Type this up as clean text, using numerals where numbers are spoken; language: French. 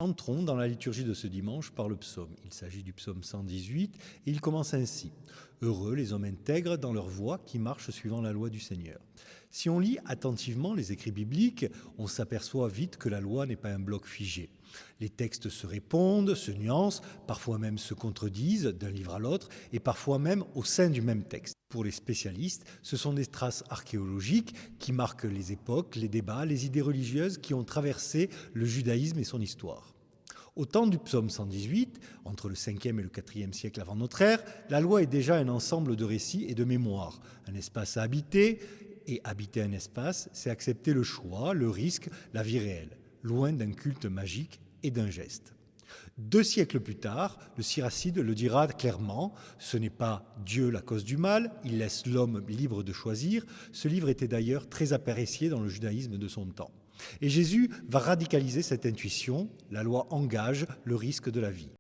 Entrons dans la liturgie de ce dimanche par le psaume. Il s'agit du psaume 118 et il commence ainsi. Heureux les hommes intègres dans leur voie qui marchent suivant la loi du Seigneur. Si on lit attentivement les écrits bibliques, on s'aperçoit vite que la loi n'est pas un bloc figé. Les textes se répondent, se nuancent, parfois même se contredisent d'un livre à l'autre et parfois même au sein du même texte. Pour les spécialistes, ce sont des traces archéologiques qui marquent les époques, les débats, les idées religieuses qui ont traversé le judaïsme et son histoire. Au temps du psaume 118, entre le 5e et le 4e siècle avant notre ère, la loi est déjà un ensemble de récits et de mémoires, un espace à habiter, et habiter un espace, c'est accepter le choix, le risque, la vie réelle, loin d'un culte magique et d'un geste. 2 siècles plus tard, le Siracide le dira clairement, ce n'est pas Dieu la cause du mal, il laisse l'homme libre de choisir. Ce livre était d'ailleurs très apprécié dans le judaïsme de son temps. Et Jésus va radicaliser cette intuition, la loi engage le risque de la vie.